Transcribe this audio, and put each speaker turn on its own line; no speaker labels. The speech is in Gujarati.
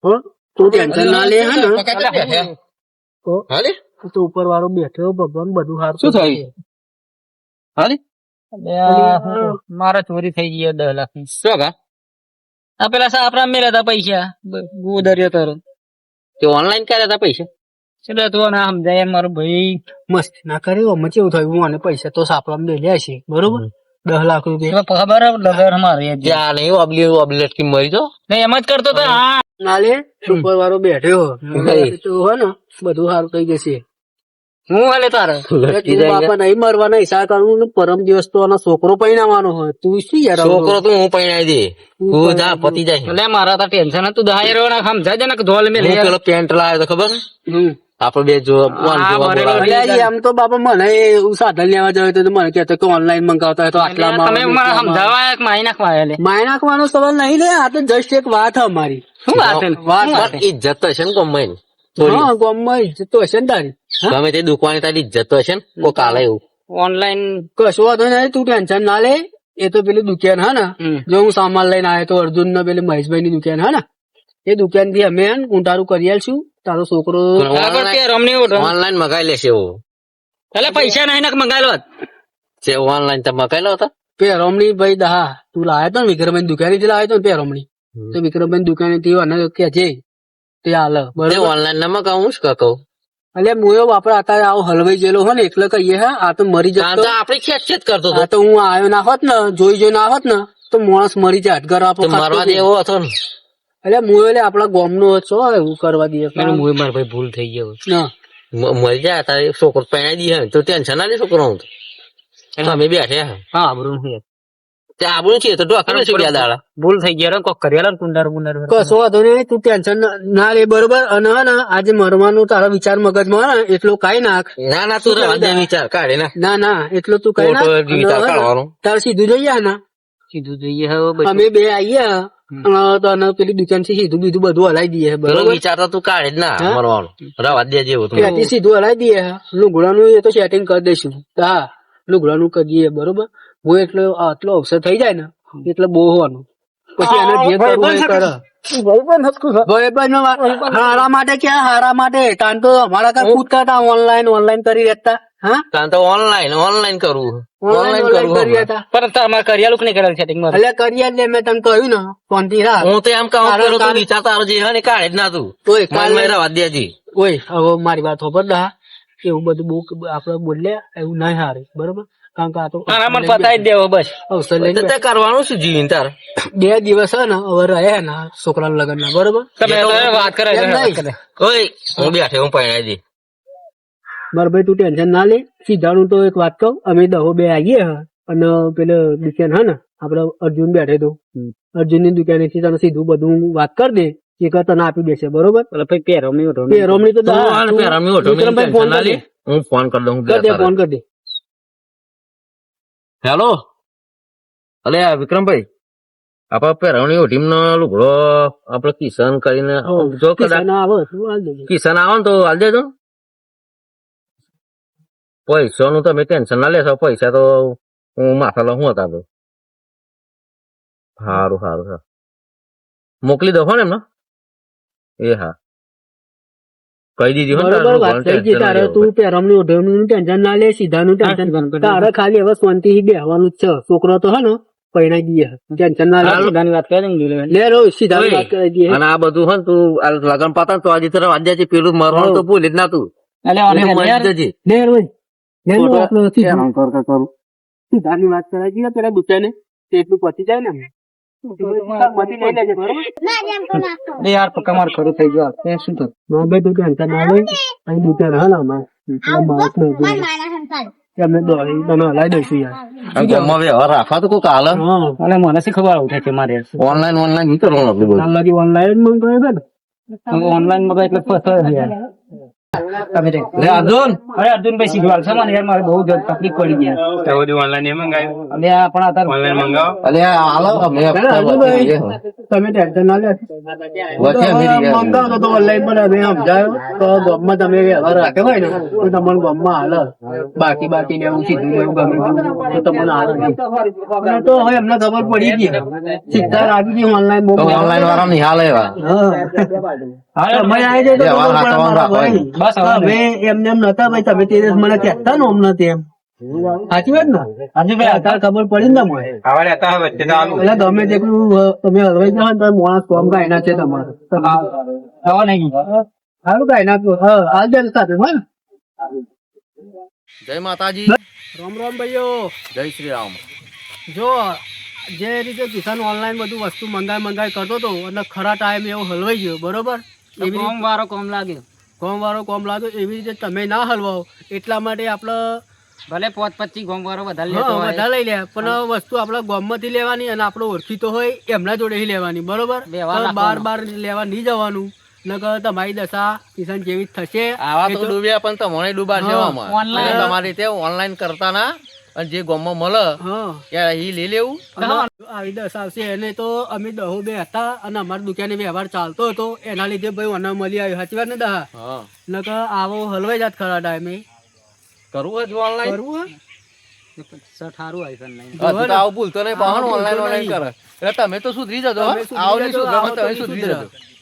હો તું ટેન્શન ના લે હે ને તો
હાલે
તો ઉપર વાળો બેઠો ભગવાન બધું સારું
શું થયું? હાલે
મારા ચોરી થઈ ગઈ 10 લાખ ની.
શું કા
આ પેલા સાપરા મેળ્યા હતા પૈસા ગોદર્યો તારો
તે ઓનલાઈન કર્યા હતા પૈસા
એટલે તું ના સમજાય એમ મારો ભાઈ.
મસ્તી ના કર્યો અમે કેવું થયું હું અને પૈસા તો સાપડા માં લે છે બરોબર 10 લાખ રૂપિયા
ખબર લગર મારે
ત્યાં નહીં ઓબલી લટકી મરી તો
નહીં એમ જ કરતો તો. હા
ના લે ઉપર વાળો બેઠ્યો તો હે ને બધું સારું થઈ જશે.
હું હાલે તારે
તું બાપા નહીં મરવાના હિસાબ કરવું ને પરમ દિવસ તો આનો છોકરો પૈણાવાનો હોય તું શું યાર
છોકરો તો હું પૈણાઈ દે તું જા પતી જાય
એટલે મારા તો ટેન્શન હતું દહાયરો ના સમજાય ને ધોલ મેં
હું પેલો પેન્ટ લાવ્યો તો ખબર આપડે બે જો
આમ તો બાપા મને એવું સાધન લેવા જવું તો મને કહેતો કે ઓનલાઈન મંગાવતા હોય તો આટલા
તમે મને સમજાવવા એક માઈ નાખવા આયા
માય નાખવાનો સવાલ નહીં લે આ તો જસ્ટ એક વાત છે અમારી.
શું વાત છે?
વાત ઇજ્જત તો હશે ને ગમે
હા ગામમાં ઇજ્જત તો હશે ને તારી
ગમે તે દુકાને તારી ઇજ્જત તો હશે ને કોઈ કાલે એવું
ઓનલાઈન
કશો વાંધો નહીં તું ટેન્શન ના લે એ તો પેલી દુકાન હે ને જો હું સામાન લઈને આવ્યો તો અર્જુન ને પેલી મહેશભાઈ ની દુકાન હે ને એ દુકાન થી અમે ઊંટારું કરી આલશું તારો છોકરો
ઓનલાઈન મગાઈ લેશે એવું
એટલે પૈસા નહીં ને મંગાવેલો
છે ઓનલાઈન તમે મગાયેલો હતા
પેરોમણી ભાઈ દહા તું લાવ્યો તો ને વિક્રમભાઈ દુકાને થી લાવ્યો તો ને પેરોમણી તો વિક્રમભાઈ દુકાને થી અને કે છે તે હાલ બરોબર
ઓનલાઈન ના મગાવું શું કહું
એટલે મુયો બાપડા અત્યારે આવો હલવાઈ ગયેલો હોય ને એટલે કહીએ હા આ તો મરી જતો
આપડે ખેત કરતો
આ તો હું આવ્યો ના હોત ને જોઈ ના હોત ને તો માણસ મરી જાય ઘર આપણો
મારવા જેવો હતો ને
એટલે મુયો એટલે આપડા ગામ નો છો એવું કરવા દઈએ
મારા ભાઈ ભૂલ થઈ ગયો
મરી જાય તારે છોકરો પહેણાઈ દઈએ તો ટેન્શન ના લે છોકરો હું તો અમે બેઠ્યા
હા આબરૂ
ત્યાં આબરું છે તો ડોક્ટર છે બે દાડા
ભૂલ થઈ ગયા કોક કરેલા કુંડાર કુંડાર
કશો વાંધો નહીં તું ટેન્શન ના લે બરોબર અને હે ને આજે મરવાનું તારા વિચાર મગજમાં હે ને એટલો કાઈ નાખ
ના ના તું રહેવા દે વિચાર કાઢે
ના એટલો તું કાઈ
વિચાર
નાખ
કાઢવાનો
તારે સીધું જઈએ ને
સીધું જોઈએ હવે
અમે બે આવીએ અને પેલી દુકાન થી સીધું બીજું બધું હલાઈ દઈએ બરોબર
વિચાર તો તું કાઢે જ ના મરવાનું રવા દે જેવું
ત્યાંથી સીધું હલાઈ દઈએ લુગડાનું એ તો સેટિંગ કરી દઈશું હા લુગડાનું કરીએ બરોબર હું આટલો અવસર થઈ જાય ને એટલે બહુ હોવાનું પછી એને જે કરવું એ કરે હારા માટે ક્યાં હારા માટે તાન તો અમારા ઘર પૂછતા હતા ઓનલાઈન કરી રહેતા હા
તાન તો ઓનલાઈન કરવું
ઓનલાઈન કરી રહેતા
પણ તમારે કરિયાલું નહીં કરેલ સેટિંગ માં
એટલે કરી જ લે મેં તને કહ્યું ને કોનથી રાહ
હું તો એમ કહું તું વિચાર તારો જે હે ને કાઢે જ ના તું મનમાં રવા દે જી
ઓય હવે મારી વાત ખબર દા એવું બધું બહુ આપડે બોલ્યા એવું નહીં હારે બરોબર કારણ કે આ તો
મને પતાવી દેવો બસ
અવસર લઈને
કરવાનું શું જીવીને તાર
2 દિવસ હે ને હવે રહ્યા ને છોકરા લગ્ન ના બરોબર
વાત કરે
ઓય હું બેઠે હું પહેણાઈ દે
મારા ભાઈ તું ટેન્શન ના લે સીધાનું તો એક વાત કહું અમે દહો બે આવીએ અને પેલો દુકાન હે ને આપડે અર્જુન બેઠે તો અર્જુન ની દુકાને થી તને સીધું બધું વાત કરી દે એ તને આપી દેશે બરોબર પેરોમણી તો ફોન કરી દે
હું ફોન કરી દઉં
ફોન કરી દે
હેલો અલે વિક્રમભાઈ આપડે પેરવણી ટીમ નો લુગડો આપડે કિશન કરીને જો કિશન આવે ને તો હાલ દેજો પૈસા નું તમે ટેન્શન ના લેશો પૈસા તો હું માથા લઉં હતા તો સારું મોકલી દો ને એમને એ હા કહી દીધી
વાત થઈ ગઈ તારે તું પેરમની ઓઢવણી ટેન્શન ના લે સીધાનું ટેન્શન તારે ખાલી હવે શાંતિ થી બેહવાનું જ છે છોકરો તો હે ને પૈણાઈ દઈએ ટેન્શન ના લે સીધાની વાત કરી લે રો સીધાની વાત કરી દઈએ
અને આ બધું હે તું લગન પાતા તો આજે તરફ આજે પેલું મરવાનું તો ભૂલી જ ના તું
સીધાની વાત કરાવી દઈએ પેલા દુકાને એટલું પતી જાય ને
યાર પક્કા માર ખરું થઈ ગયો શું થયું
ભાઈ તું ટેન્શન ના લે અહીં દુકાન હા ને અમે હલાઈ દઈશું યાર
રાખવા તો કોઈ હાલ
અને મને શી ખબર ઉઠે છે મારે
ઓનલાઈન નહીં કરવાનું
ઓનલાઈન મંગાવ્યું ને
ઓનલાઈન મગાય એટલે ફસાય યાર તમે રે.
લે અર્જુન
અરે અર્જુનભાઈ શીખવાડ છે મને યાર મારે બહુ જ તકલીફ પડી ગઈ અને આ પણ અત્યારે
અલે હાલો અમે
તમે ટેન્શન ના લે
વચ્ચે અમે રહી ગયા.
મંગાવો તો ઓનલાઈન પણ અમે સમજાયો તો ગામમાં તમે વ્યવહાર રાખ્યો હોય ને તો તમને ગામમાં હાલે બાકી ને એવું સીધું ને એવું ગમે તો તમને હાલે નહીં. અને તો હવે એમને ખબર પડી ગઈ સીધા રાખી દી ઓનલાઈન
તો ઓનલાઈન વાળા ની હાલ એવા
તમે આવી જાય તો
વ્યવહાર
ખબર પડે
રાખવાનો
મારા
રાખો
ભાઈ.
બસ હવે
તમે એમને એમ નતા ભાઈ તમે તે દિવસ મને કહેતા ને ઓમ નથી એમ સાચી વાત ને
અર્જુનભાઈ
અત્યારે ખબર પડી ને મને એટલે ગમે તેટલું તમે હલવાઈ જાવ ને તો માણસ કોમ ગાય ના છે તમારે
હવે નહીં
સારું ગાય નાખો હાલ જાય સાથે હા
જય માતાજી
રામ રામ ભાઈઓ
જય શ્રી રામ.
જો જે રીતે કિસાન ઓનલાઈન બધું વસ્તુ મંગાઈ કરતો હતો અને ખરા ટાઈમ એવો હલવાઈ ગયો બરોબર એવી
કોમ વાળો કોમ લાગ્યો
કોમ વાળો કોમ લાગ્યો એવી રીતે તમે ના હલવાઓ એટલા માટે આપણે
ભલે 25 ગોમ વાળો વધારે
હા
લેતો હોય
બધા લઈ લે પણ વસ્તુ આપણે ગામમાંથી લેવાની અને આપણો ઓળખીતો હોય એમના જોડે લેવાની બરોબર
વ્યવહાર રાખવાનો.
બાર લેવા નહીં જવાનું નકર તમારી દશા કિસાન જેવી જ થશે
આવા
એ
તો ડૂબ્યા પણ તમને ડૂબાડશે
હા,
આમાં.
online.
અને તમારી રીતે ઓનલાઈન કરતા ના અને જે ગામમાં મળે
હા
ત્યાં ઈ લઈ લેવું.
અને આવી દશા આવશે એને તો અમે દહો બે હતા અને અમારી દુકાને વ્યવહાર ચાલતો હતો એના લીધે ભાઈ મને મળી આવ્યો સાચી વાત ને દહા
હા
નકર આવો હલવાઈ જાત ખરા ટાઈમે
કરવું જ ઓનલાઈન.
કરવું હે?
સારું આઈફોન નહીં
હજુ તો આવું ભૂલતો નહીં પાહણ ઓનલાઈન કરે એટલે તમે તો સુધરી જજો.
તમે સુધરી
આવો નહીં
જજો,
સુધરો
આવો તો
તમે
નહીં
સુધરી
સુધરો.
જજો.